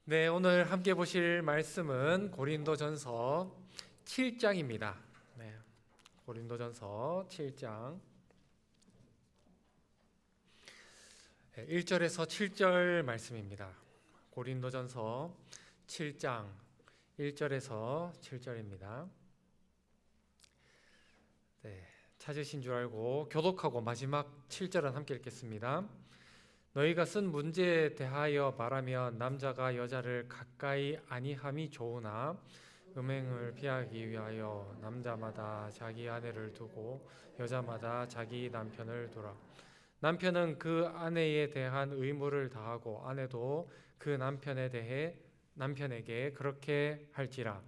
네, 오늘 함께 보실 말씀은 고린도전서 7장입니다. 네, 고린도전서 7장 1절에서 7절 말씀입니다. 고린도전서 7장 1절에서 7절입니다. 네, 찾으신 줄 알고 교독하고 마지막 7절은 함께 읽겠습니다. 너희가 쓴 문제에 대하여 말하면 남자가 여자를 가까이 아니함이 좋으나 음행을 피하기 위하여 남자마다 자기 아내를 두고 여자마다 자기 남편을 두라. 남편은 그 아내에 대한 의무를 다하고 아내도 그 남편에게 그렇게 할지라.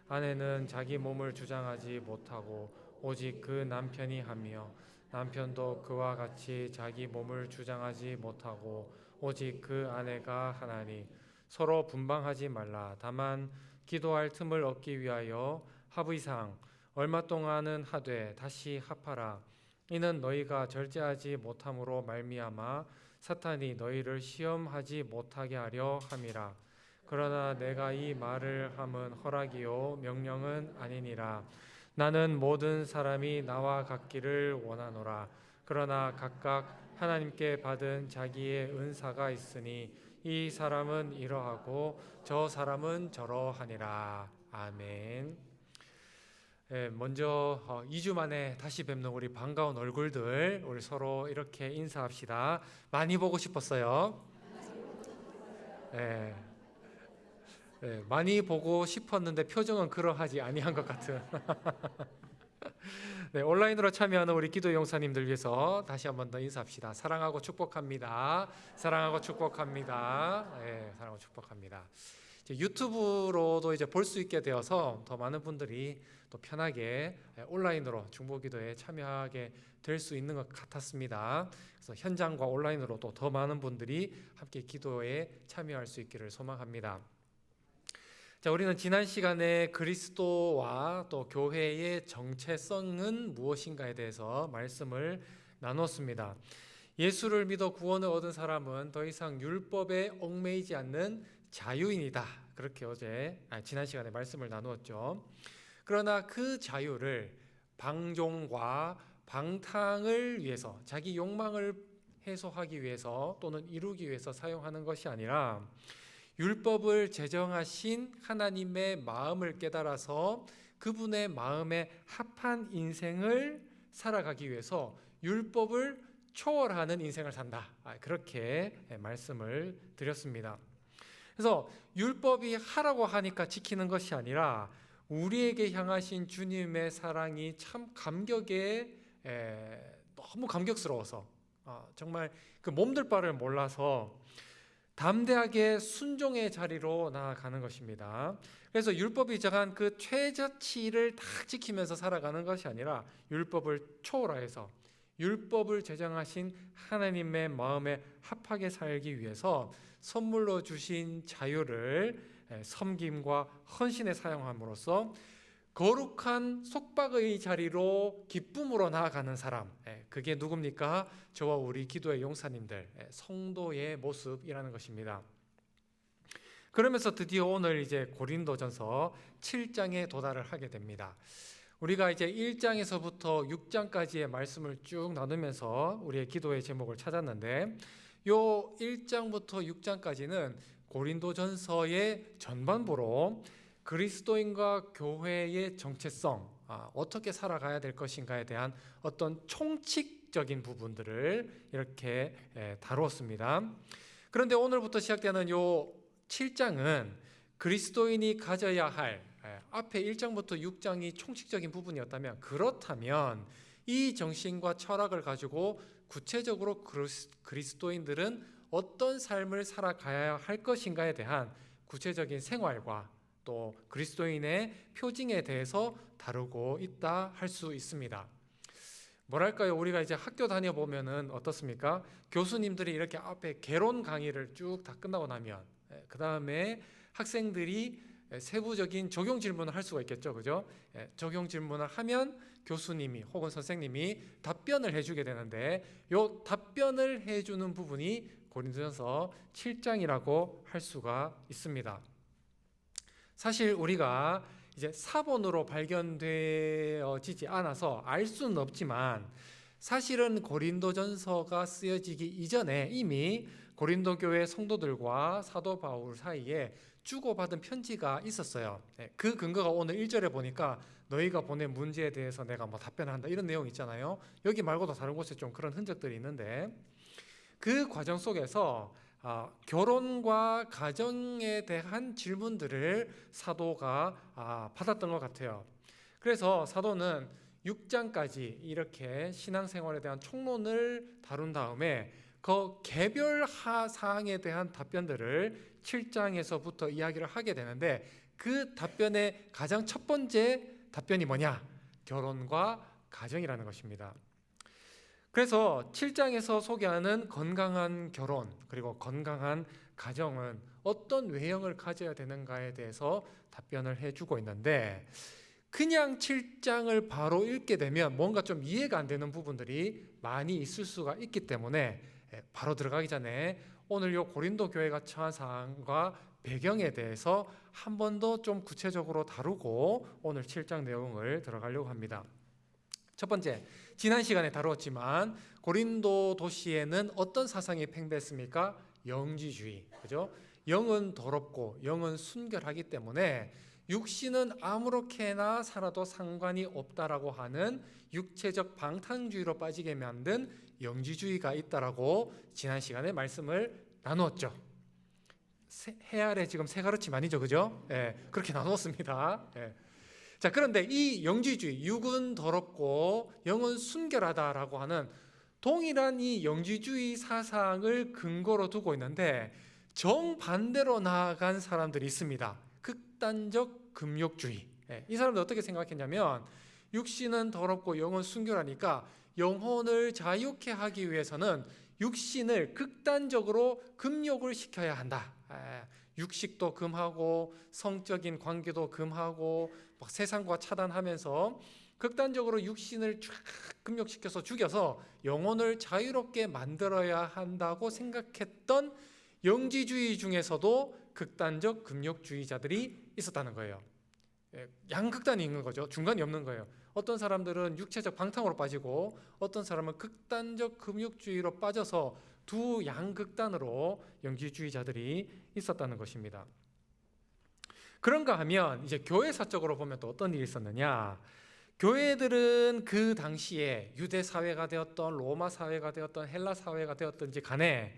아내는 자기 몸을 주장하지 못하고 오직 그 남편이 하며 남편도 그와 같이 자기 몸을 주장하지 못하고 오직 그 아내가 하나니 서로 분방하지 말라. 다만 기도할 틈을 얻기 위하여 합의상 얼마 동안은 하되 다시 합하라. 이는 너희가 절제하지 못함으로 말미암아 사탄이 너희를 시험하지 못하게 하려 함이라. 그러나 내가 이 말을 함은 허락이요 명령은 아니니라. 나는 모든 사람이 나와 같기를 원하노라. 그러나 각각 하나님께 받은 자기의 은사가 있으니 이 사람은 이러하고 저 사람은 저러하니라. 아멘. 먼저 2주 만에 다시 뵙는 우리 반가운 얼굴들, 우리 서로 이렇게 인사합시다. 많이 보고 싶었어요. 네, 많이 보고 싶었는데 표정은 그러하지 아니한 것 같은. 네, 온라인으로 참여하는 우리 기도 용사님들 위해서 다시 한 번 더 인사합시다. 사랑하고 축복합니다. 사랑하고 축복합니다. 네, 사랑하고 축복합니다. 이제 유튜브로도 이제 볼 수 있게 되어서 더 많은 분들이 또 편하게 온라인으로 중보기도에 참여하게 될 수 있는 것 같았습니다. 그래서 현장과 온라인으로 또 더 많은 분들이 함께 기도에 참여할 수 있기를 소망합니다. 자, 우리는 지난 시간에 그리스도와 또 교회의 정체성은 무엇인가에 대해서 말씀을 나눴습니다. 예수를 믿어 구원을 얻은 사람은 더 이상 율법에 얽매이지 않는 자유인이다. 그렇게 지난 시간에 말씀을 나누었죠. 그러나 그 자유를 방종과 방탕을 위해서, 자기 욕망을 해소하기 위해서 또는 이루기 위해서 사용하는 것이 아니라 율법을 제정하신 하나님의 마음을 깨달아서 그분의 마음에 합한 인생을 살아가기 위해서 율법을 초월하는 인생을 산다. 그렇게 말씀을 드렸습니다. 그래서 율법이 하라고 하니까 지키는 것이 아니라 우리에게 향하신 주님의 사랑이 참 너무 감격스러워서 정말 그 몸둘 바를 몰라서 담대하게 순종의 자리로 나아가는 것입니다. 그래서 율법이 정한 그 최저치를 다 지키면서 살아가는 것이 아니라 율법을 초월하여서 율법을 제정하신 하나님의 마음에 합하게 살기 위해서 선물로 주신 자유를 섬김과 헌신에 사용함으로써 거룩한 속박의 자리로 기쁨으로 나아가는 사람, 그게 누굽니까? 저와 우리 기도의 용사님들, 성도의 모습이라는 것입니다. 그러면서 드디어 오늘 이제 고린도전서 7장에 도달을 하게 됩니다. 우리가 이제 1장에서부터 6장까지의 말씀을 쭉 나누면서 우리의 기도의 제목을 찾았는데, 요 1장부터 6장까지는 고린도전서의 전반부로 그리스도인과 교회의 정체성, 어떻게 살아가야 될 것인가에 대한 어떤 총칙적인 부분들을 이렇게 다루었습니다. 그런데 오늘부터 시작되는 요 7장은 그리스도인이 가져야 할, 앞에 1장부터 6장이 총칙적인 부분이었다면, 그렇다면 이 정신과 철학을 가지고 구체적으로 그리스도인들은 어떤 삶을 살아가야 할 것인가에 대한 구체적인 생활과 또 그리스도인의 표징에 대해서 다루고 있다 할 수 있습니다. 뭐랄까요? 우리가 이제 학교 다녀보면은 어떻습니까? 교수님들이 이렇게 앞에 개론 강의를 쭉 다 끝나고 나면 그 다음에 학생들이 세부적인 적용 질문을 할 수가 있겠죠, 그죠? 적용 질문을 하면 교수님이 혹은 선생님이 답변을 해주게 되는데, 요 답변을 해주는 부분이 고린도전서 7장이라고 할 수가 있습니다. 사실 우리가 이제 사본으로 발견되어지지 않아서 알 수는 없지만 사실은 고린도전서가 쓰여지기 이전에 이미 고린도 교회 성도들과 사도 바울 사이에 주고받은 편지가 있었어요. 그 근거가 오늘 1절에 보니까 너희가 보낸 문제에 대해서 내가 뭐 답변을 한다 이런 내용 있잖아요. 여기 말고도 다른 곳에 좀 그런 흔적들이 있는데 그 과정 속에서 결혼과 가정에 대한 질문들을 사도가 받았던 것 같아요. 그래서 사도는 6장까지 이렇게 신앙생활에 대한 총론을 다룬 다음에 그 개별 사항에 대한 답변들을 7장에서부터 이야기를 하게 되는데 그 답변의 가장 첫 번째 답변이 뭐냐? 결혼과 가정이라는 것입니다. 그래서 7장에서 소개하는 건강한 결혼 그리고 건강한 가정은 어떤 외형을 가져야 되는가에 대해서 답변을 해주고 있는데 그냥 7장을 바로 읽게 되면 뭔가 좀 이해가 안 되는 부분들이 많이 있을 수가 있기 때문에 바로 들어가기 전에 오늘 요 고린도 교회가 처한 상황과 배경에 대해서 한 번 더 좀 구체적으로 다루고 오늘 7장 내용을 들어가려고 합니다. 첫 번째, 지난 시간에 다루었지만 고린도 도시에는 어떤 사상이 팽배했습니까? 영지주의, 그죠? 영은 더럽고 영은 순결하기 때문에 육신은 아무렇게나 살아도 상관이 없다라고 하는 육체적 방탕주의로 빠지게 만든 영지주의가 있다라고 지난 시간에 말씀을 나누었죠. 해 아래 지금 세 가르침 아니죠, 그죠? 그렇게 나누었습니다. 자, 그런데 이 영지주의, 육은 더럽고 영은 순결하다라고 하는 동일한 이 영지주의 사상을 근거로 두고 있는데 정반대로 나아간 사람들이 있습니다. 극단적 금욕주의. 이 사람들 어떻게 생각했냐면 육신은 더럽고 영은 순결하니까 영혼을 자유케 하기 위해서는 육신을 극단적으로 금욕을 시켜야 한다. 육식도 금하고 성적인 관계도 금하고 막 세상과 차단하면서 극단적으로 육신을 쫙 금욕시켜서 죽여서 영혼을 자유롭게 만들어야 한다고 생각했던 영지주의 중에서도 극단적 금욕주의자들이 있었다는 거예요. 양극단이 있는 거죠. 중간이 없는 거예요. 어떤 사람들은 육체적 방탕으로 빠지고 어떤 사람은 극단적 금욕주의로 빠져서 두 양극단으로 영지주의자들이 있었다는 것입니다. 그런가 하면 이제 교회사적으로 보면 또 어떤 일이 있었느냐? 교회들은 그 당시에 유대 사회가 되었던 로마 사회가 되었던 헬라 사회가 되었든지 간에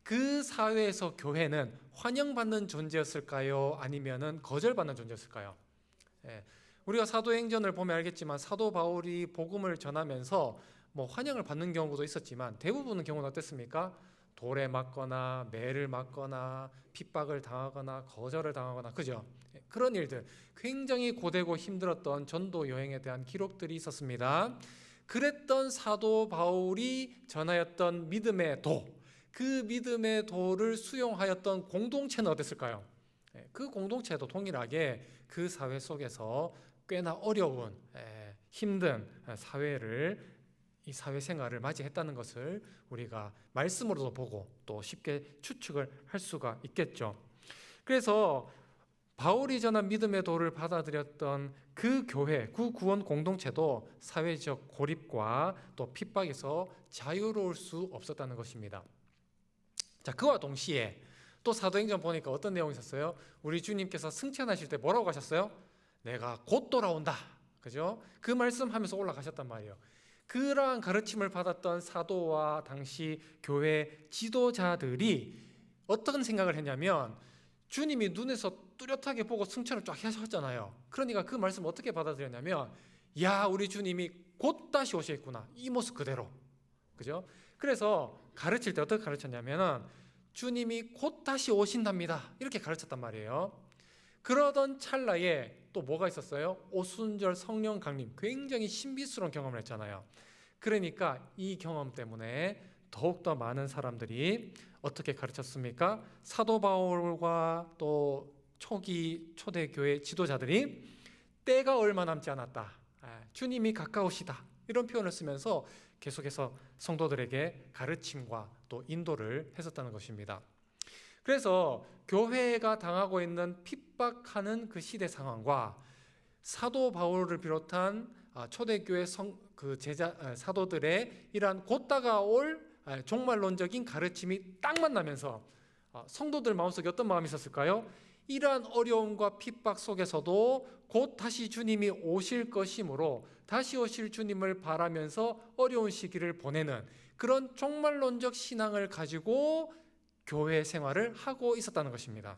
그 사회에서 교회는 환영받는 존재였을까요? 아니면은 거절받는 존재였을까요? 우리가 사도행전을 보면 알겠지만 사도 바울이 복음을 전하면서 뭐 환영을 받는 경우도 있었지만 대부분의 경우는 어땠습니까? 돌에 맞거나 매를 맞거나 핍박을 당하거나 거절을 당하거나, 그죠? 그런 일들, 굉장히 고되고 힘들었던 전도 여행에 대한 기록들이 있었습니다. 그랬던 사도 바울이 전하였던 믿음의 도, 그 믿음의 도를 수용하였던 공동체는 어땠을까요? 그 공동체도 동일하게 그 사회 속에서 꽤나 어려운 힘든 이 사회생활을 맞이했다는 것을 우리가 말씀으로도 보고 또 쉽게 추측을 할 수가 있겠죠. 그래서 바울이 전한 믿음의 도를 받아들였던 그 교회, 그 구원 공동체도 사회적 고립과 또 핍박에서 자유로울 수 없었다는 것입니다. 자, 그와 동시에 또 사도행전 보니까 어떤 내용이 있었어요? 우리 주님께서 승천하실 때 뭐라고 하셨어요? 내가 곧 돌아온다. 그죠? 그 말씀하면서 올라가셨단 말이에요. 그러한 가르침을 받았던 사도와 당시 교회 지도자들이 어떤 생각을 했냐면 주님이 눈에서 뚜렷하게 보고 승천을 쫙 하셨잖아요. 그러니까 그 말씀 어떻게 받아들였냐면 야, 우리 주님이 곧 다시 오시겠구나. 이 모습 그대로. 그죠? 그래서 가르칠 때 어떻게 가르쳤냐면 주님이 곧 다시 오신답니다. 이렇게 가르쳤단 말이에요. 그러던 찰나에 또 뭐가 있었어요? 오순절 성령 강림, 굉장히 신비스러운 경험을 했잖아요. 그러니까 이 경험 때문에 더욱더 많은 사람들이 어떻게 가르쳤습니까? 사도 바울과 또 초기 초대교회 지도자들이 때가 얼마 남지 않았다, 주님이 가까우시다, 이런 표현을 쓰면서 계속해서 성도들에게 가르침과 또 인도를 했었다는 것입니다. 그래서 교회가 당하고 있는 핍박하는 그 시대 상황과 사도 바울을 비롯한 초대교회 사도들의 이러한 곧 다가올 종말론적인 가르침이 딱 만나면서 성도들 마음속에 어떤 마음이 있었을까요? 이러한 어려움과 핍박 속에서도 곧 다시 주님이 오실 것이므로 다시 오실 주님을 바라면서 어려운 시기를 보내는 그런 종말론적 신앙을 가지고 교회 생활을 하고 있었다는 것입니다.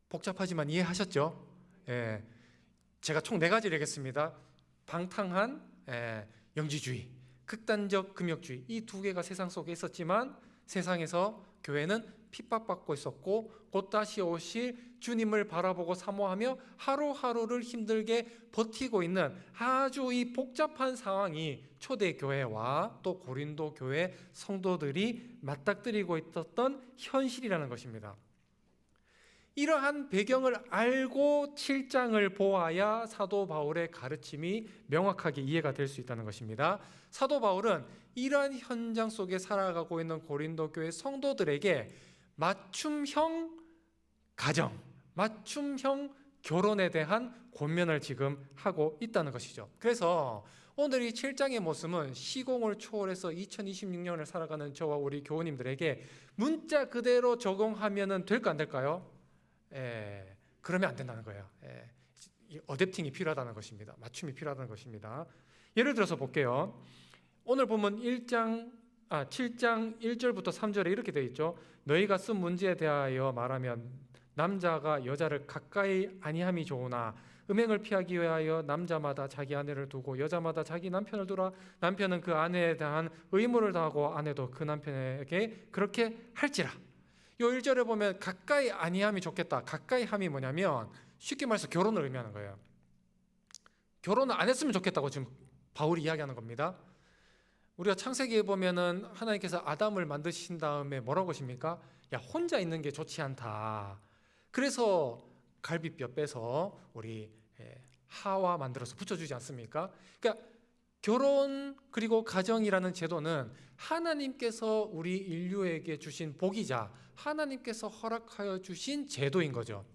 복잡하지만 이해하셨죠? 예, 제가 총 4가지를 얘기했습니다. 방탕한 영지주의, 극단적 금욕주의, 이 2개가 세상 속에 있었지만 세상에서 교회는 핍박받고 있었고 곧 다시 오실 주님을 바라보고 사모하며 하루하루를 힘들게 버티고 있는 아주 이 복잡한 상황이 초대교회와 또 고린도 교회 성도들이 맞닥뜨리고 있었던 현실이라는 것입니다. 이러한 배경을 알고 7장을 보아야 사도 바울의 가르침이 명확하게 이해가 될 수 있다는 것입니다. 사도 바울은 이러한 현장 속에 살아가고 있는 고린도 교회 성도들에게 맞춤형 가정, 맞춤형 결혼에 대한 권면을 지금 하고 있다는 것이죠. 그래서 오늘 이 7장의 모습은 시공을 초월해서 2026년을 살아가는 저와 우리 교우님들에게 문자 그대로 적용하면 될까 안 될까요? 그러면 안 된다는 거예요. 어댑팅이 필요하다는 것입니다. 맞춤이 필요하다는 것입니다. 예를 들어서 볼게요. 오늘 보면 7장 1절부터 3절에 이렇게 되어 있죠. 너희가 쓴 문제에 대하여 말하면 남자가 여자를 가까이 아니함이 좋으나 음행을 피하기 위하여 남자마다 자기 아내를 두고 여자마다 자기 남편을 두라. 남편은 그 아내에 대한 의무를 다하고 아내도 그 남편에게 그렇게 할지라. 요 1절에 보면 가까이 아니함이 좋겠다. 가까이 함이 뭐냐면 쉽게 말해서 결혼을 의미하는 거예요. 결혼을 안 했으면 좋겠다고 지금 바울이 이야기하는 겁니다. 우리가 창세기에 보면은 하나님께서 아담을 만드신 다음에 뭐라고 하십니까? 야, 혼자 있는 게 좋지 않다. 그래서 갈비뼈 빼서 우리 하와 만들어서 붙여주지 않습니까? 그러니까 결혼 그리고 가정이라는 제도는 하나님께서 우리 인류에게 주신 복이자 하나님께서 허락하여 주신 제도인 거죠.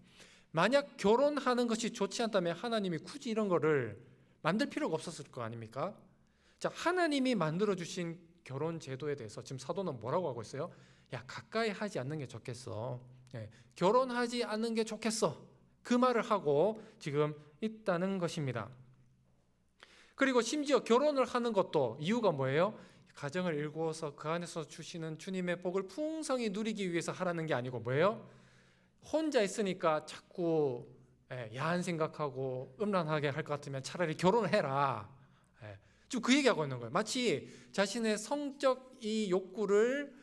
만약 결혼하는 것이 좋지 않다면 하나님이 굳이 이런 거를 만들 필요가 없었을 거 아닙니까? 자, 하나님이 만들어 주신 결혼 제도에 대해서 지금 사도는 뭐라고 하고 있어요? 야, 가까이 하지 않는 게 좋겠어. 결혼하지 않는 게 좋겠어. 그 말을 하고 지금 있다는 것입니다. 그리고 심지어 결혼을 하는 것도 이유가 뭐예요? 가정을 일구어서 그 안에서 주시는 주님의 복을 풍성히 누리기 위해서 하라는 게 아니고 뭐예요? 혼자 있으니까 자꾸 야한 생각하고 음란하게 할 것 같으면 차라리 결혼을 해라. 지금 그 얘기하고 있는 거예요. 마치 자신의 성적 이 욕구를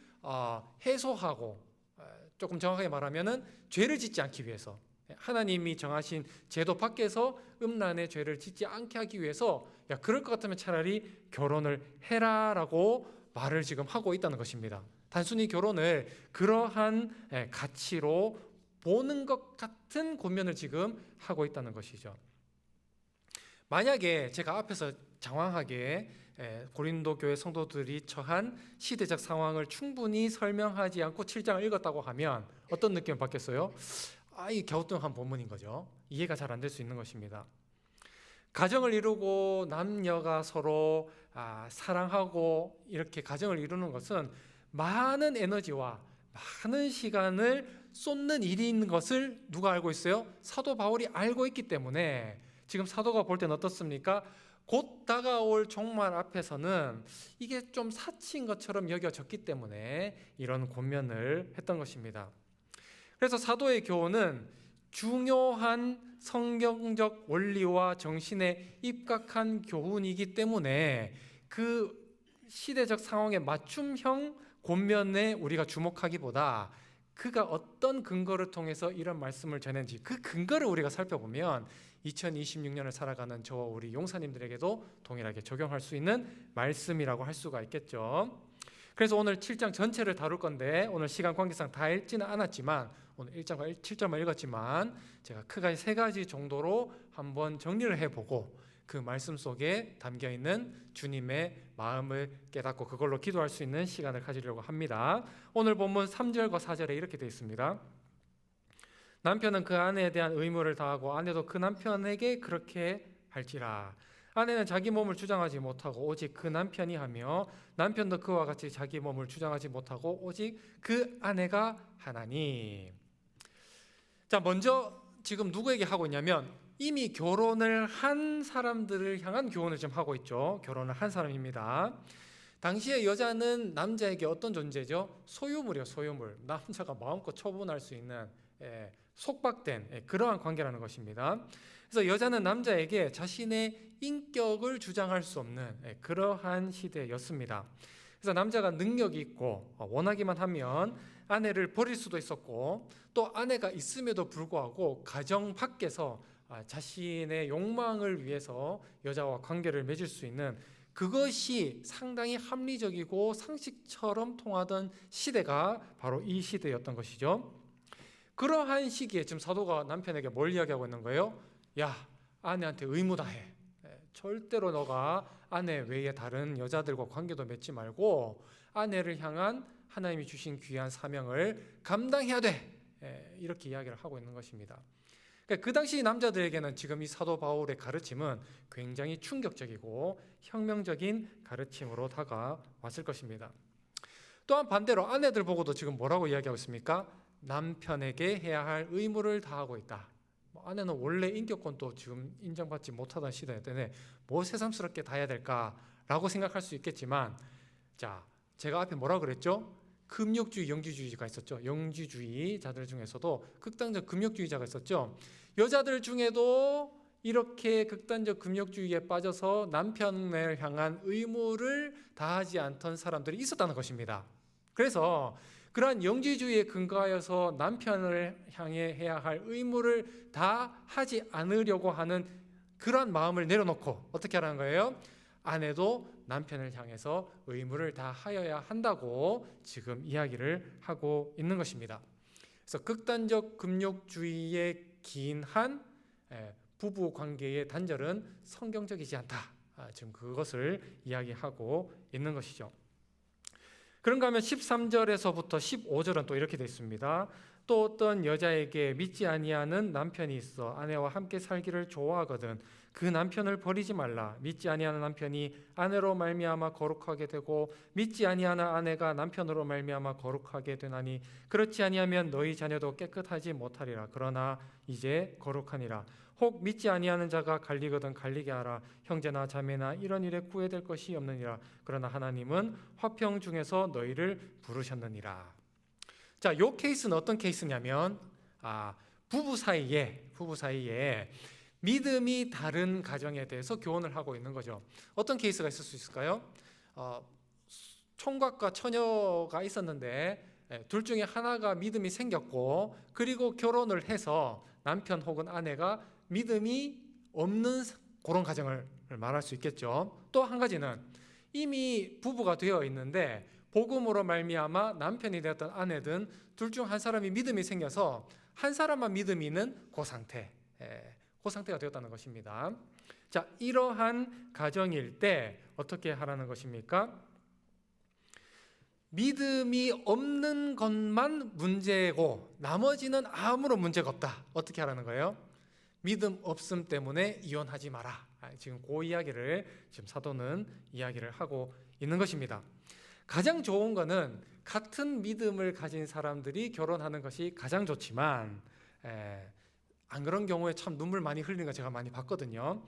해소하고 조금 정확하게 말하면은 죄를 짓지 않기 위해서 하나님이 정하신 제도 밖에서 음란의 죄를 짓지 않게 하기 위해서 야, 그럴 것 같으면 차라리 결혼을 해라라고 말을 지금 하고 있다는 것입니다. 단순히 결혼을 그러한 가치로 보는 것 같은 권면을 지금 하고 있다는 것이죠. 만약에 제가 앞에서 장황하게 고린도 교회 성도들이 처한 시대적 상황을 충분히 설명하지 않고 7장을 읽었다고 하면 어떤 느낌을 받겠어요? 이 갸우뚱한 본문인 거죠. 이해가 잘 안 될 수 있는 것입니다. 가정을 이루고 남녀가 서로 사랑하고 이렇게 가정을 이루는 것은 많은 에너지와 많은 시간을 쏟는 일인 것을 누가 알고 있어요? 사도 바울이 알고 있기 때문에 지금 사도가 볼 때는 어떻습니까? 곧 다가올 종말 앞에서는 이게 좀 사치인 것처럼 여겨졌기 때문에 이런 권면을 했던 것입니다. 그래서 사도의 교훈은 중요한 성경적 원리와 정신에 입각한 교훈이기 때문에 그 시대적 상황에 맞춤형 권면에 우리가 주목하기보다 그가 어떤 근거를 통해서 이런 말씀을 전했는지 그 근거를 우리가 살펴보면 2026년을 살아가는 저와 우리 용사님들에게도 동일하게 적용할 수 있는 말씀이라고 할 수가 있겠죠. 그래서 오늘 7장 전체를 다룰 건데 오늘 시간 관계상 다 읽지는 않았지만 오늘 1장과 7장만 읽었지만 제가 크게 3가지 정도로 한번 정리를 해보고 그 말씀 속에 담겨 있는 주님의 마음을 깨닫고 그걸로 기도할 수 있는 시간을 가지려고 합니다. 오늘 본문 3절과 4절에 이렇게 되어 있습니다. 남편은 그 아내에 대한 의무를 다하고 아내도 그 남편에게 그렇게 할지라. 아내는 자기 몸을 주장하지 못하고 오직 그 남편이 하며 남편도 그와 같이 자기 몸을 주장하지 못하고 오직 그 아내가 하나니. 자, 먼저 지금 누구에게 하고 있냐면 이미 결혼을 한 사람들을 향한 교훈을 지금 하고 있죠. 결혼을 한 사람입니다. 당시에 여자는 남자에게 어떤 존재죠? 소유물이요, 소유물. 남자가 마음껏 처분할 수 있는 속박된 그러한 관계라는 것입니다. 그래서 여자는 남자에게 자신의 인격을 주장할 수 없는 그러한 시대였습니다. 그래서 남자가 능력이 있고 원하기만 하면 아내를 버릴 수도 있었고, 또 아내가 있음에도 불구하고 가정 밖에서 자신의 욕망을 위해서 여자와 관계를 맺을 수 있는, 그것이 상당히 합리적이고 상식처럼 통하던 시대가 바로 이 시대였던 것이죠. 그러한 시기에 지금 사도가 남편에게 뭘 이야기하고 있는 거예요? 야, 아내한테 의무 다해. 절대로 너가 아내 외에 다른 여자들과 관계도 맺지 말고 아내를 향한 하나님이 주신 귀한 사명을 감당해야 돼. 이렇게 이야기를 하고 있는 것입니다. 그 당시 남자들에게는 지금 이 사도 바울의 가르침은 굉장히 충격적이고 혁명적인 가르침으로 다가왔을 것입니다. 또한 반대로 아내들 보고도 지금 뭐라고 이야기하고 있습니까? 남편에게 해야 할 의무를 다하고 있다. 아내는 원래 인격권도 지금 인정받지 못하던 시대에 때문에 뭐 새삼스럽게 다 해야 될까라고 생각할 수 있겠지만, 자, 제가 앞에 뭐라 그랬죠? 금욕주의, 영지주의가 있었죠. 영지주의자들 중에서도 극단적 금욕주의자가 있었죠. 여자들 중에도 이렇게 극단적 금욕주의에 빠져서 남편을 향한 의무를 다하지 않던 사람들이 있었다는 것입니다. 그래서 그러한 영지주의에 근거하여서 남편을 향해 해야 할 의무를 다 하지 않으려고 하는 그러한 마음을 내려놓고 어떻게 하라는 거예요? 아내도 남편을 향해서 의무를 다 하여야 한다고 지금 이야기를 하고 있는 것입니다. 그래서 극단적 금욕주의에 기인한 부부 관계의 단절은 성경적이지 않다. 지금 그것을 이야기하고 있는 것이죠. 그런가 하면 13절에서부터 15절은 또 이렇게 되어 있습니다. 또 어떤 여자에게 믿지 아니하는 남편이 있어 아내와 함께 살기를 좋아하거든 그 남편을 버리지 말라. 믿지 아니하는 남편이 아내로 말미암아 거룩하게 되고 믿지 아니하는 아내가 남편으로 말미암아 거룩하게 되나니 그렇지 아니하면 너희 자녀도 깨끗하지 못하리라. 그러나 이제 거룩하니라. 혹 믿지 아니하는 자가 갈리거든 갈리게 하라. 형제나 자매나 이런 일에 구애될 것이 없느니라. 그러나 하나님은 화평 중에서 너희를 부르셨느니라. 자, 요 케이스는 어떤 케이스냐면 부부 사이에 믿음이 다른 가정에 대해서 교훈을 하고 있는 거죠. 어떤 케이스가 있을 수 있을까요? 총각과 처녀가 있었는데 둘 중에 하나가 믿음이 생겼고, 그리고 결혼을 해서 남편 혹은 아내가 믿음이 없는 그런 가정을 말할 수 있겠죠. 또 한 가지는 이미 부부가 되어 있는데 복음으로 말미암아 남편이 되었던 아내든 둘 중 한 사람이 믿음이 생겨서 한 사람만 믿음이 있는 그 상태가 되었다는 것입니다. 자, 이러한 가정일 때 어떻게 하라는 것입니까? 믿음이 없는 것만 문제고 나머지는 아무런 문제가 없다. 어떻게 하라는 거예요? 믿음 없음 때문에 이혼하지 마라. 지금 그 이야기를 지금 사도는 이야기를 하고 있는 것입니다. 가장 좋은 거는 같은 믿음을 가진 사람들이 결혼하는 것이 가장 좋지만, 안 그런 경우에 참 눈물 많이 흘리는 거 제가 많이 봤거든요.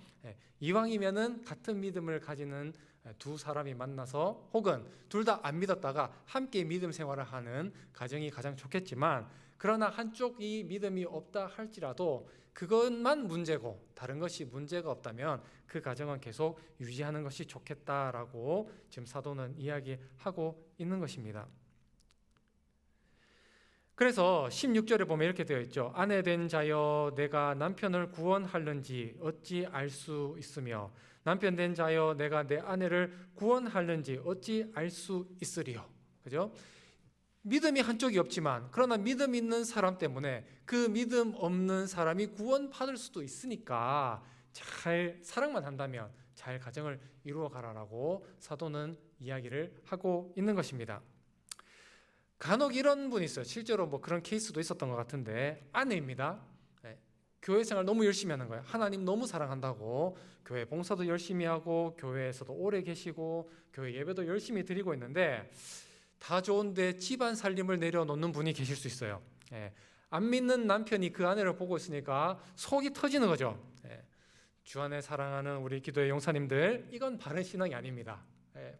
이왕이면은 같은 믿음을 가지는 두 사람이 만나서, 혹은 둘 다 안 믿었다가 함께 믿음 생활을 하는 가정이 가장 좋겠지만, 그러나 한쪽이 믿음이 없다 할지라도 그것만 문제고 다른 것이 문제가 없다면 그 가정은 계속 유지하는 것이 좋겠다라고 지금 사도는 이야기하고 있는 것입니다. 그래서 16절에 보면 이렇게 되어 있죠. 아내 된 자여 내가 남편을 구원할는지 어찌 알 수 있으며 남편 된 자여 내가 내 아내를 구원할는지 어찌 알 수 있으리요. 그죠? 믿음이 한쪽이 없지만, 그러나 믿음 있는 사람 때문에 그 믿음 없는 사람이 구원받을 수도 있으니까 잘 사랑만 한다면 잘 가정을 이루어 가라라고 사도는 이야기를 하고 있는 것입니다. 간혹 이런 분이 있어요. 실제로 뭐 그런 케이스도 있었던 것 같은데, 아내입니다. 교회 생활 너무 열심히 하는 거예요. 하나님 너무 사랑한다고 교회 봉사도 열심히 하고 교회에서도 오래 계시고 교회 예배도 열심히 드리고 있는데, 다 좋은데 집안 살림을 내려놓는 분이 계실 수 있어요. 안 믿는 남편이 그 아내를 보고 있으니까 속이 터지는 거죠. 주 안에 사랑하는 우리 기도의 용사님들, 이건 바른 신앙이 아닙니다.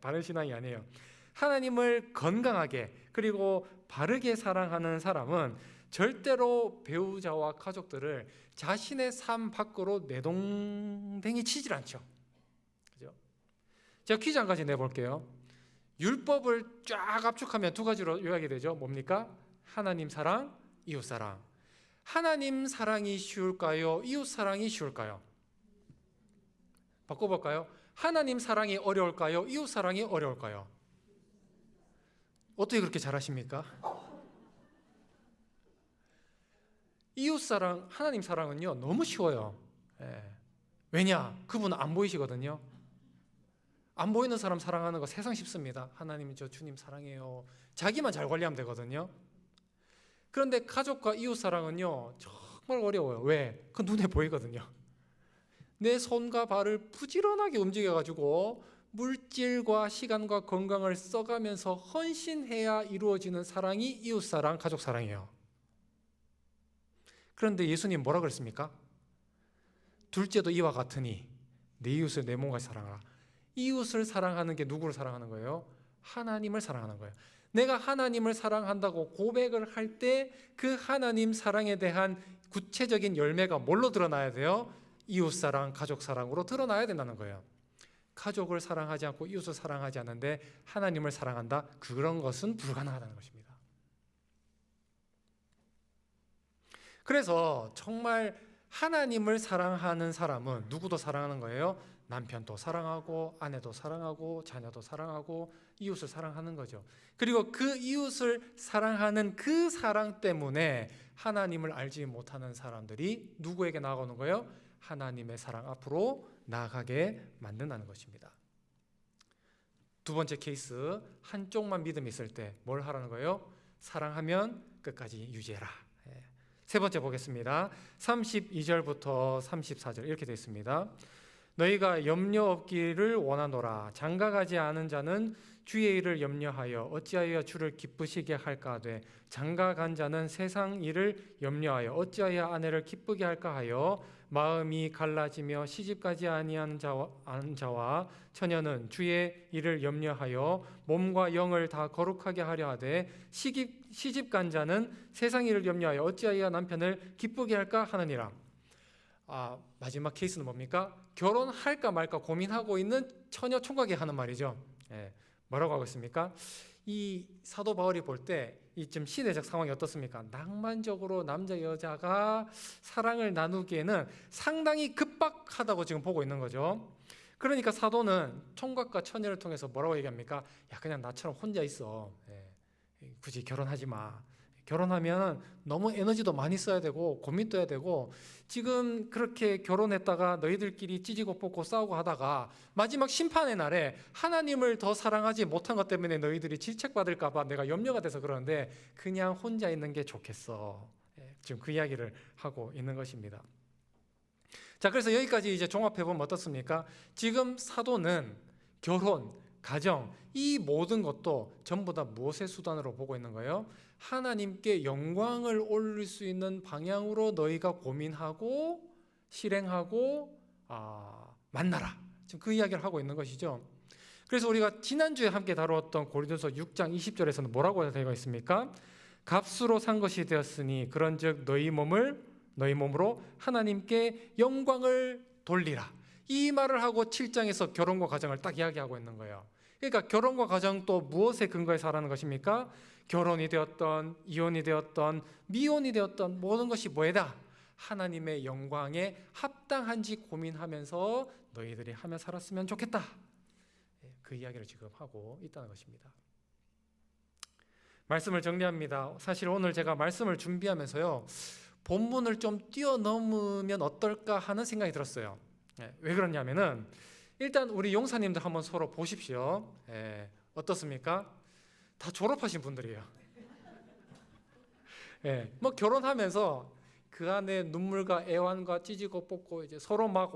바른 신앙이 아니에요. 하나님을 건강하게 그리고 바르게 사랑하는 사람은 절대로 배우자와 가족들을 자신의 삶 밖으로 내동댕이 치질 않죠. 그죠? 제가 퀴즈 한 가지 내볼게요. 율법을 쫙 압축하면 두 가지로 요약이 되죠. 뭡니까? 하나님 사랑, 이웃 사랑. 하나님 사랑이 쉬울까요? 이웃 사랑이 쉬울까요? 바꿔볼까요? 하나님 사랑이 어려울까요? 이웃 사랑이 어려울까요? 어떻게 그렇게 잘하십니까? 이웃 사랑, 하나님 사랑은요 너무 쉬워요. 왜냐? 그분은 안 보이시거든요. 안 보이는 사람 사랑하는 거 세상 쉽습니다. 하나님, 저 주님 사랑해요. 자기만 잘 관리하면 되거든요. 그런데 가족과 이웃 사랑은요 정말 어려워요. 왜? 그 눈에 보이거든요. 내 손과 발을 부지런하게 움직여가지고 물질과 시간과 건강을 써가면서 헌신해야 이루어지는 사랑이 이웃 사랑, 가족 사랑이에요. 그런데 예수님 뭐라 그랬습니까? 둘째도 이와 같으니 내 이웃을 내 몸같이 사랑하라. 이웃을 사랑하는 게 누구를 사랑하는 거예요? 하나님을 사랑하는 거예요. 내가 하나님을 사랑한다고 고백을 할 때 그 하나님 사랑에 대한 구체적인 열매가 뭘로 드러나야 돼요? 이웃 사랑, 가족 사랑으로 드러나야 된다는 거예요. 가족을 사랑하지 않고 이웃을 사랑하지 않는데 하나님을 사랑한다? 그런 것은 불가능하다는 것입니다. 그래서 정말 하나님을 사랑하는 사람은 누구도 사랑하는 거예요? 남편도 사랑하고 아내도 사랑하고 자녀도 사랑하고 이웃을 사랑하는 거죠. 그리고 그 이웃을 사랑하는 그 사랑 때문에 하나님을 알지 못하는 사람들이 누구에게 나아가는 거예요? 하나님의 사랑 앞으로 나아가게 만든다는 것입니다. 두 번째 케이스, 한쪽만 믿음이 있을 때 뭘 하라는 거예요? 사랑하면 끝까지 유지해라. 세 번째 보겠습니다. 32절부터 34절 이렇게 되어 있습니다. 너희가 염려 없기를 원하노라. 장가가지 않은 자는 주의 일을 염려하여 어찌하여 주를 기쁘시게 할까 하되 장가간 자는 세상 일을 염려하여 어찌하여 아내를 기쁘게 할까 하여 마음이 갈라지며 시집가지 아니한 자와 처녀는 주의 일을 염려하여 몸과 영을 다 거룩하게 하려 하되 시집간 자는 세상 일을 염려하여 어찌하여 남편을 기쁘게 할까 하느니라. 마지막 케이스는 뭡니까? 결혼할까 말까 고민하고 있는 처녀 총각이 하는 말이죠. 뭐라고 하고 있습니까? 이 사도 바울이 볼 때 이쯤 시대적 상황이 어떻습니까? 낭만적으로 남자 여자가 사랑을 나누기에는 상당히 급박하다고 지금 보고 있는 거죠. 그러니까 사도는 총각과 처녀를 통해서 뭐라고 얘기합니까? 야, 그냥 나처럼 혼자 있어. 굳이 결혼하지 마. 결혼하면 너무 에너지도 많이 써야 되고 고민도 해야 되고, 지금 그렇게 결혼했다가 너희들끼리 찌지고 뽑고 싸우고 하다가 마지막 심판의 날에 하나님을 더 사랑하지 못한 것 때문에 너희들이 질책받을까 봐 내가 염려가 돼서 그러는데 그냥 혼자 있는 게 좋겠어. 지금 그 이야기를 하고 있는 것입니다. 자, 그래서 여기까지 이제 종합해보면 어떻습니까? 지금 사도는 결혼, 가정, 이 모든 것도 전부 다 무엇의 수단으로 보고 있는 거예요? 하나님께 영광을 올릴 수 있는 방향으로 너희가 고민하고 실행하고 만나라. 지금 그 이야기를 하고 있는 것이죠. 그래서 우리가 지난주에 함께 다루었던 고린도서 6장 20절에서는 뭐라고 되어 있습니까? 값으로 산 것이 되었으니 그런즉 너희 몸으로 하나님께 영광을 돌리라. 이 말을 하고 7장에서 결혼과 가정을 딱 이야기하고 있는 거예요. 그러니까 결혼과 가정 또 무엇에 근거해서 하라는 것입니까? 결혼이 되었던 이혼이 되었던 미혼이 되었던 모든 것이 뭐다? 하나님의 영광에 합당한지 고민하면서 너희들이 하며 살았으면 좋겠다. 그 이야기를 지금 하고 있다는 것입니다. 말씀을 정리합니다. 사실 오늘 제가 말씀을 준비하면서요, 본문을 좀 뛰어넘으면 어떨까 하는 생각이 들었어요. 왜 그러냐면은 일단 우리 용사님들 한번 서로 보십시오. 어떻습니까? 다 졸업하신 분들이에요. 뭐 결혼하면서 그 안에 눈물과 애환과 찢고 뽑고 이제 서로 막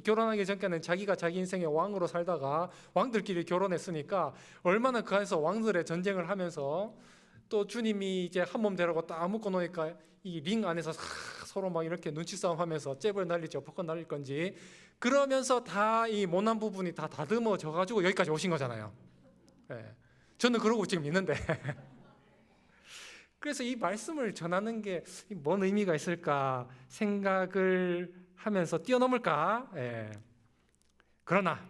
결혼하기 전까지는 자기가 자기 인생의 왕으로 살다가 왕들끼리 결혼했으니까 얼마나 그 안에서 왕들의 전쟁을 하면서 또 주님이 이제 한 몸 되라고 딱 묶어 놓으니까 이 링 안에서 서로 막 이렇게 눈치 싸움 하면서 잽을 날릴지 엎어컷 날릴 건지 그러면서 다 이 모난 부분이 다 다듬어져 가지고 여기까지 오신 거잖아요. 저는 그러고 지금 있는데 그래서 이 말씀을 전하는 게 뭔 의미가 있을까 생각을 하면서 뛰어넘을까? 그러나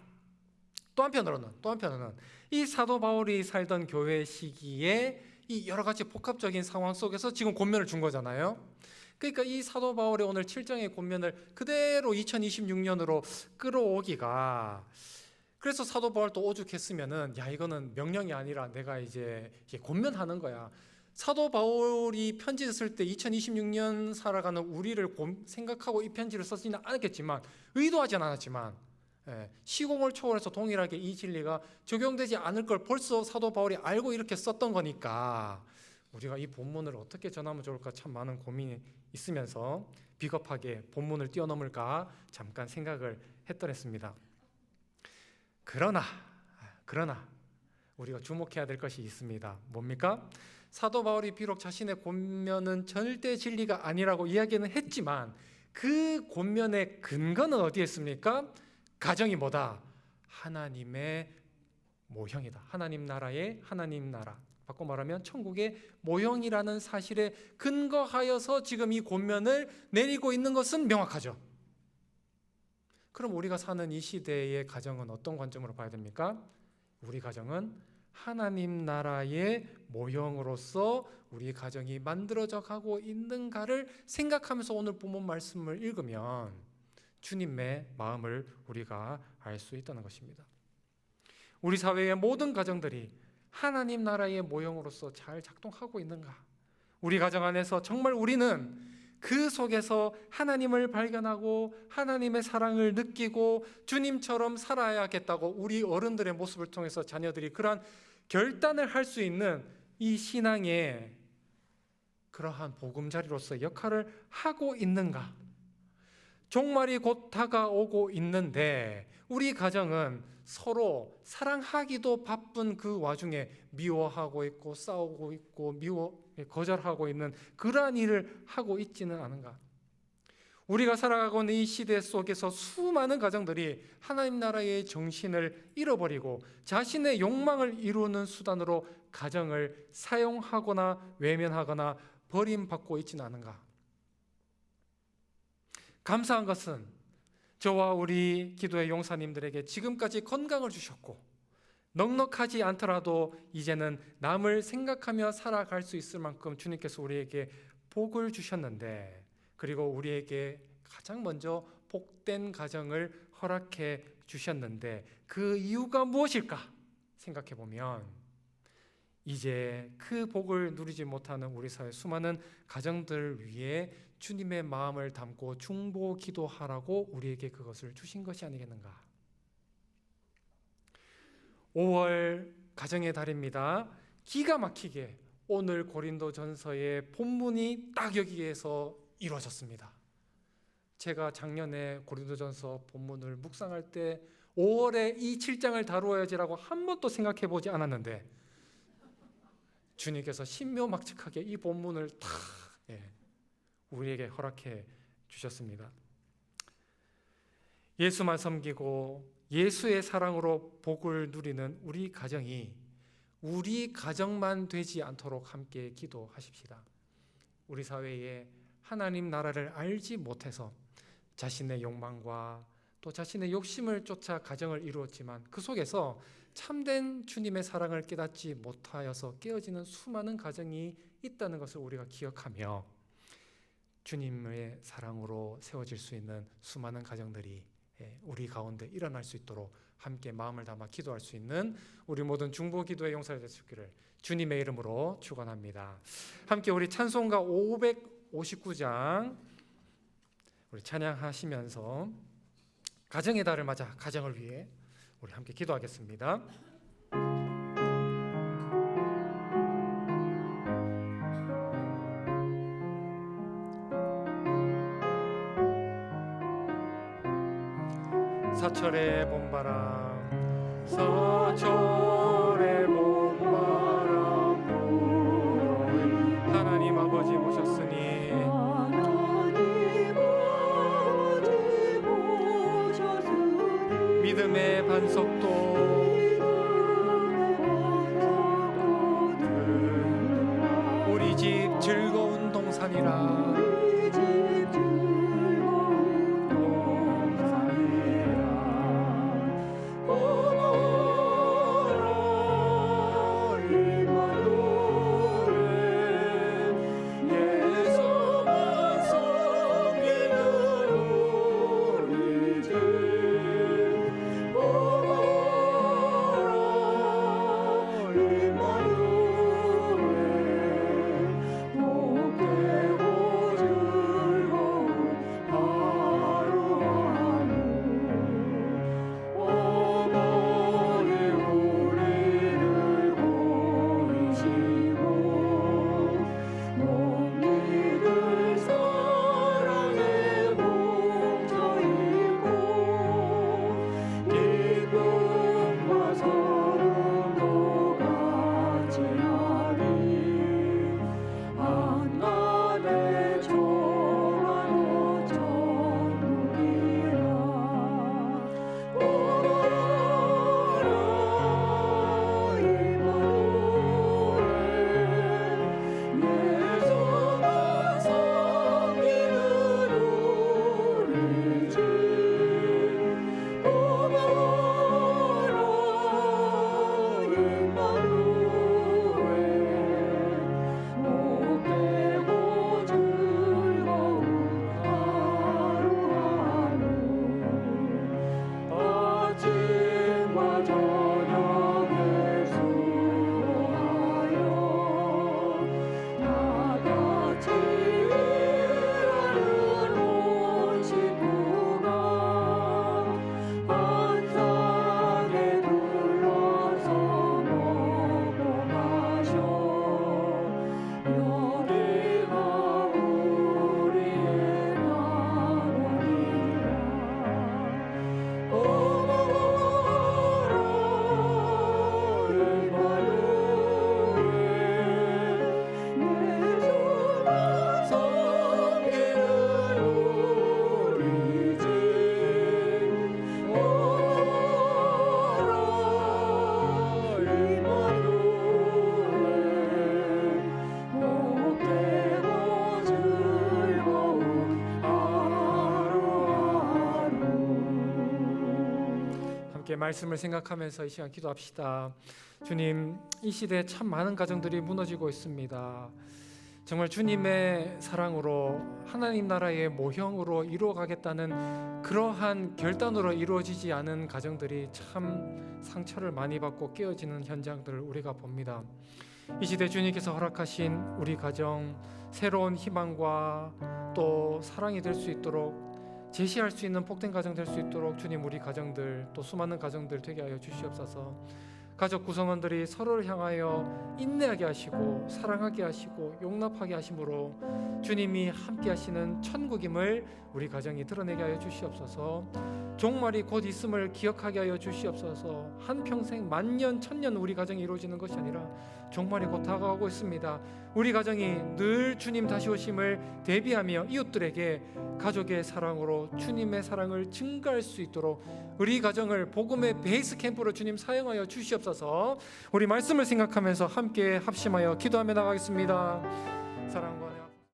또 한편으로는 이 사도 바울이 살던 교회 시기에 이 여러 가지 복합적인 상황 속에서 지금 권면을 준 거잖아요. 그러니까 이 사도 바울의 오늘 7장의 권면을 그대로 2026년으로 끌어오기가, 그래서 사도 바울 또 오죽했으면은 야 이거는 명령이 아니라 내가 이제 권면하는 거야. 사도 바울이 편지를 쓸 때 2026년 살아가는 우리를 생각하고 이 편지를 썼지는 않았겠지만, 의도하진 않았지만 시공을 초월해서 동일하게 이 진리가 적용되지 않을 걸 벌써 사도 바울이 알고 이렇게 썼던 거니까 우리가 이 본문을 어떻게 전하면 좋을까 참 많은 고민이 있으면서 비겁하게 본문을 뛰어넘을까 잠깐 생각을 했더랬습니다. 그러나 우리가 주목해야 될 것이 있습니다. 뭡니까? 사도 바울이 비록 자신의 권면은 절대 진리가 아니라고 이야기는 했지만 그 권면의 근거는 어디에 있습니까? 가정이 뭐다? 하나님의 모형이다. 하나님 나라의 하나님 나라. 바꿔 말하면 천국의 모형이라는 사실에 근거하여서 지금 이 권면을 내리고 있는 것은 명확하죠. 그럼 우리가 사는 이 시대의 가정은 어떤 관점으로 봐야 됩니까? 우리 가정은 하나님 나라의 모형으로서 우리 가정이 만들어져 가고 있는가를 생각하면서 오늘 본문 말씀을 읽으면 주님의 마음을 우리가 알 수 있다는 것입니다. 우리 사회의 모든 가정들이 하나님 나라의 모형으로서 잘 작동하고 있는가? 우리 가정 안에서 정말 우리는 그 속에서 하나님을 발견하고 하나님의 사랑을 느끼고 주님처럼 살아야겠다고 우리 어른들의 모습을 통해서 자녀들이 그러한 결단을 할 수 있는 이 신앙의 그러한 보금자리로서 역할을 하고 있는가? 종말이 곧 다가오고 있는데 우리 가정은 서로 사랑하기도 바쁜 그 와중에 미워하고 있고 싸우고 있고 거절하고 있는 그러한 일을 하고 있지는 않은가? 우리가 살아가고 있는 이 시대 속에서 수많은 가정들이 하나님 나라의 정신을 잃어버리고 자신의 욕망을 이루는 수단으로 가정을 사용하거나 외면하거나 버림받고 있지는 않은가? 감사한 것은 저와 우리 기도의 용사님들에게 지금까지 건강을 주셨고 넉넉하지 않더라도 이제는 남을 생각하며 살아갈 수 있을 만큼 주님께서 우리에게 복을 주셨는데, 그리고 우리에게 가장 먼저 복된 가정을 허락해 주셨는데 그 이유가 무엇일까 생각해 보면 이제 그 복을 누리지 못하는 우리 사회 수많은 가정들 위해 주님의 마음을 담고 중보 기도하라고 우리에게 그것을 주신 것이 아니겠는가? 5월 가정의 달입니다. 기가 막히게 오늘 고린도전서의 본문이 딱 여기에서 이루어졌습니다. 제가 작년에 고린도전서 본문을 묵상할 때 5월에 이 7장을 다루어야지라고 한 번도 생각해 보지 않았는데 주님께서 신묘막측하게 이 본문을 다 우리에게 허락해 주셨습니다. 예수만 섬기고 예수의 사랑으로 복을 누리는 우리 가정이 우리 가정만 되지 않도록 함께 기도하십시다. 우리 사회에 하나님 나라를 알지 못해서 자신의 욕망과 또 자신의 욕심을 쫓아 가정을 이루었지만 그 속에서 참된 주님의 사랑을 깨닫지 못하여서 깨어지는 수많은 가정이 있다는 것을 우리가 기억하며 주님의 사랑으로 세워질 수 있는 수많은 가정들이 우리 가운데 일어날 수 있도록 함께 마음을 담아 기도할 수 있는 우리 모든 중보기도의 용사가 될 수 있기를 주님의 이름으로 축원합니다. 함께 우리 찬송가 559장 우리 찬양하시면서 가정의 달을 맞아 가정을 위해 우리 함께 기도하겠습니다. 사철의 봄바람 사철의 봄바람 불어오니 하나님 아버지 모셨으니 믿음의 반석도 우리 집 즐거운 동산이라 말씀을 생각하면서 이 시간 기도합시다. 주님, 이 시대에 참 많은 가정들이 무너지고 있습니다. 정말 주님의 사랑으로 하나님 나라의 모형으로 이루어가겠다는 그러한 결단으로 이루어지지 않은 가정들이 참 상처를 많이 받고 깨어지는 현장들을 우리가 봅니다. 이 시대 주님께서 허락하신 우리 가정 새로운 희망과 또 사랑이 될 수 있도록 제시할 수 있는 복된 가정 될 수 있도록 주님 우리 가정들 또 수많은 가정들 되게 하여 주시옵소서. 가족 구성원들이 서로를 향하여 인내하게 하시고 사랑하게 하시고 용납하게 하심으로 주님이 함께 하시는 천국임을 우리 가정이 드러내게 하여 주시옵소서. 종말이 곧 있음을 기억하게 하여 주시옵소서. 한평생 만년 천년 우리 가정이 이루어지는 것이 아니라 종말이 곧 다가오고 있습니다. 우리 가정이 늘 주님 다시 오심을 대비하며 이웃들에게 가족의 사랑으로 주님의 사랑을 증가할 수 있도록 우리 가정을 복음의 베이스 캠프로 주님 사용하여 주시옵소서. 우리 말씀을 생각하면서 함께 합심하여 기도하며 나가겠습니다.